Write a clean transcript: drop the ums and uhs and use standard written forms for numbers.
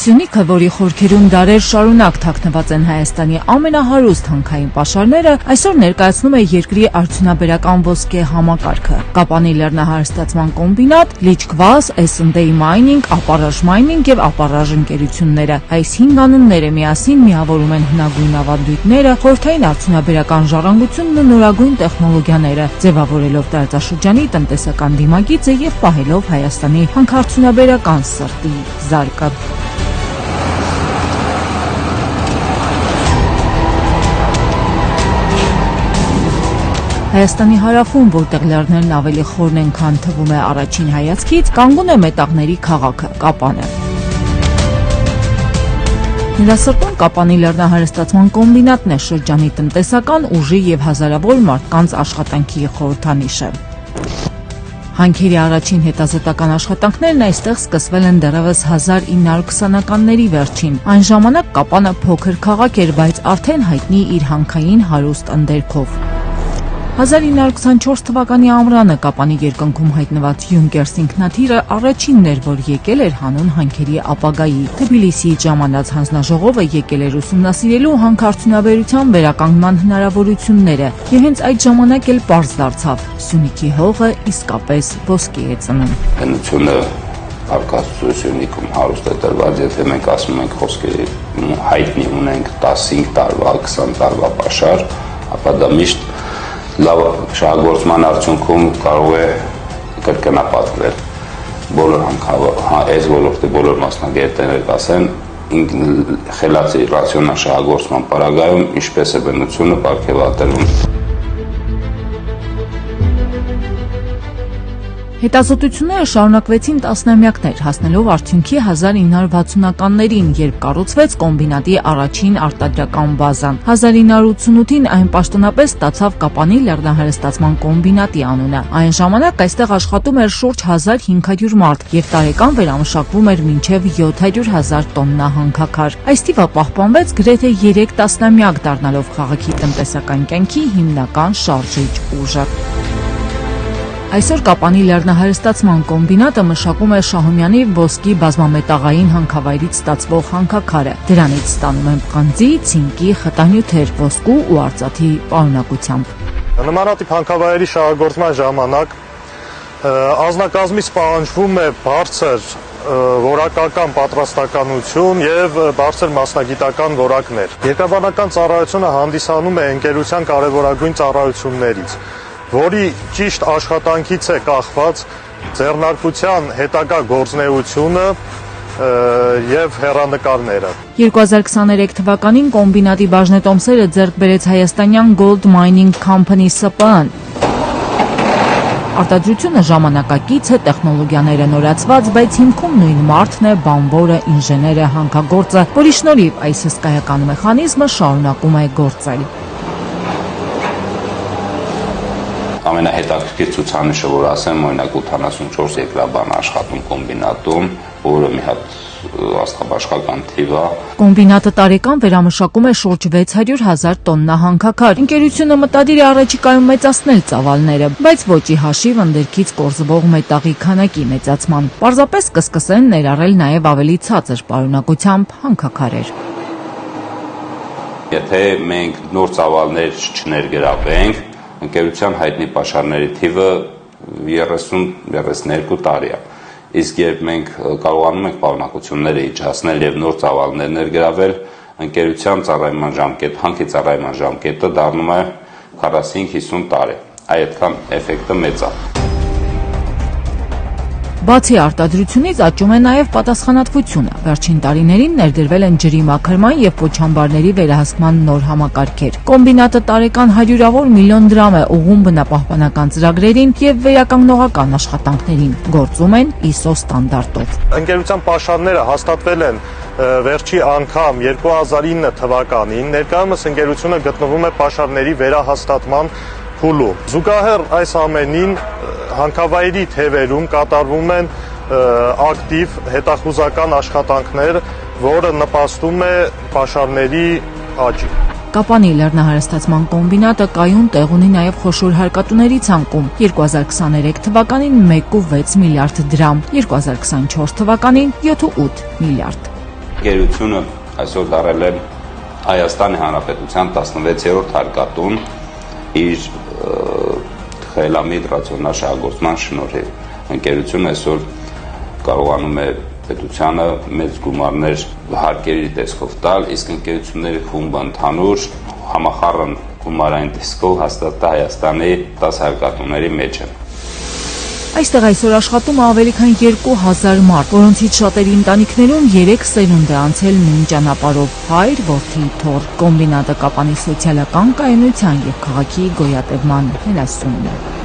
Սյունիքը, որի խորքերում դարեր շարունակ թաքնված են Հայաստանի ամենահարուստ հանքային պաշարները, այսօր ներկայացնում է երկրի արդյունաբերական ոսկե համակարգը։ Կապանի լեռնահարստացման կոմբինատ, Լիչկվազ, S&A Mining, Ապարաժ Mining եւ Ապարաժ ընկերությունները։ Այս 5 անունները միասին միավորում են հնագույն ավանդույթները, խորհրդային արդյունաբերական ժառանգությունն ու նորագույն տեխնոլոգիաները, ձևավորելով տարածաշրջանի տնտեսական դիմագիծը եւ պահելով Հայաստանի հանքարդյունաբերական սրտի զարկը։ Հայաստանի հարավում, որտեղ լեռներն ավելի խորն են, քան թվում է առաջին հայացքից, կանգուն է մետաղների քաղաքը՝ Կապանը։ Նրա սրտում Կապանի լեռնահարստացման կոմբինատն է շրջանի տնտեսական ուժի եւ հազարավոր մարդկանց աշխատանքի խորհրդանիշը։ Հանքերի առաջին հետազոտական աշխատանքներն այստեղ սկսվել են դեռևս 1920-ականների վերջին։ Այն ժամանակ Կապանը փոքր քաղաք էր, բայց արդեն հայտնի իր հանքային հարուստ ընդերքով։ 1924 թվականի ամռանը Կապանի երկնքում հայտնված Յունկերս ինքնաթիռը առաջինն էր, որ եկել էր հանուն հանքերի ապագայի։ Թբիլիսիից ժամանած հանձնաժողովը եկել էր ուսումնասիրելու հանքարդյունաբերության վերականգնման հնարավորությունները, եւ հենց այդ ժամանակ էլ պարզ դարձավ՝ Սյունիքի հողը իսկապես ոսկի է ծնում։ Հնությունը արկածությունիկում հարուստ է տրված, եթե մենք ասում ենք խոսքերի հայտնի ունենք 15 տարվա, 20 տարվա պաշար, ապա դա միշտ լավ շահագործման արդյունքում կարող է կրկնապատկվել բոլոր այս ոլորտի բոլոր մասնագետները կասեն խելացի ռացիոնալ շահագործման պարագայում ինչպես է բնությունը պարգևատրվում։ Հետազոտությունները շարունակվեցին տասնամյակներ, հասնելով արդյունքի 1960-ականներին, երբ կառուցվեց կոմբինատի առաջին արտադրական բազան։ 1988-ին այն պաշտոնապես ստացավ Կապանի լեռնահարստացման կոմբինատի անունը։ Այն ժամանակ այստեղ աշխատում էր շուրջ 1500 մարդ եւ տարեկան վերամշակվում էր մինչեւ 700,000 տոննա հանքաքար։ Այս թիվը պահպանվեց գրեթե 3 տասնամյակ, դառնալով քաղաքի տնտեսական կյանքի հիմնական շարժիչ ուժը։ Այսօր Կապանի լեռնահարստացման կոմբինատը մշակում է Շահումյանի ոսկի բազմամետաղային հանքավայրից ստացվող հանքաքարը։ Դրանից ստանում են պղնձի, ցինկի, խտանյութեր, ոսկու ու արծաթի պարունակությամբ։ Նմանատիպ հանքավայրերի շահագործման ժամանակ անձնակազմից պահանջվում է բարձր որակական պատրաստականություն եւ բարձր մասնագիտական որակներ։ Երկրաբանական ծառայությունը հանդիսանում է ընկերության կարևորագույն ծառայություններից, որի ճիշտ աշխատանքից է կախված ձեռնարկության հետագա գործունեությունը եւ հեռանկարները։ 2023 թվականին կոմբինատի բաժնետոմսերը ձեռք բերեց հայաստանյան Gold Mining Company ՍՊԸ-ն։ Արտադրությունը ժամանակակից է, տեխնոլոգիաները նորացված, բայց հիմքում նույն մարդն է, բանվորը, ինժեները, հանքագործը, որի շնորհիվ այս հսկայական մեխանիզմը շարունակում է գործել։ Ամենահետաքրքիր ցուցանիշը, որ ասեմ, օրինակ 84 երկրաբան աշխատում կոմբինատում, որը մի հատ աստղաբաշխական թիվ է։ Կոմբինատը տարեկան վերամշակում է շուրջ 600,000 տոննա հանքաքար։ Ընկերությունը մտադիր է առաջիկայում մեծացնել ծավալները, բայց ոչ ի հաշիվ ընդերքից կորզվող մետաղի քանակի մեծացման։ Պարզապես կսկսեն ներառել նաև ավելի ցածր պարունակությամբ հանքաքարեր։ Եթե մենք նոր ծավալներ չներգրավենք, ընկերության հայտնի պաշարների թիվը 30-32 տարի է։ Իսկ երբ մենք կարողանում ենք պարունակությունները իջացնել եւ նոր ծավալներ ներգրավել, ընկերության ծառայման ժամկետը, հանքի ծառայման ժամկետը դառնում է 45-50 տարի։ Այդքան էֆեկտը մեծ է։ Բացի արտադրությունից աճում է նաև պատասխանատվությունը։ Վերջին տարիներին ներդրվել են ջրի մաքրման եւ պոչամբարների վերահսկման նոր համակարգեր։ Կոմբինատը տարեկան 100-ավոր միլիոն դրամ է ուղղում բնապահպանական ծրագրերին եւ վերականգնողական աշխատանքներին։ Գործում են ISO ստանդարտով։ Ընկերության պաշարները հաստատվել են վերջի անգամ 2009 թվականին։ Ներկայումս ընկերությունը գտնվում է պաշարների վերահաստատման փուլում։ Զուգահեռ այս ամենին հանքավայրի թևերում կատարվում են ակտիվ հետախուզական աշխատանքներ, որը նպաստում է պաշարների աճին։ Կապանի լեռնահարստացման կոմբինատը կայուն տեղ ունի նաև խոշոր հարկատուների ցանկում։ 2023 թվականին 1.6 միլիարդ դրամ, 2024 թվականին 7.8 միլիարդ։ Գերությունը այսօր դարել է Հայաստանի Հանրապետության 16-րդ հարկատուն իր խելամիտ ռացիոնալ շահագործման շնորհիվ։ Ընկերությունը այսօր կարողանում է պետությանը մեծ գումարներ հարկերի տեսքով տալ, իսկ ընկերությունների խումբը ընդհանուր համախառն գումարային տեսքով հաստատել Հայաստանի 10 հարկատուների մեջ է։ Այստեղ այսօր աշխատում է ավելի քան 2000 մարդ, որոնցից շատերի ընտանիքներում 3 սերունդ է անցել նույն ճանապարհով՝ հայր, որդի, թոռ։ Կոմբինատը Կապանի սոցիալական կայունության և քաղաքի գոյատևման հենասյունն է։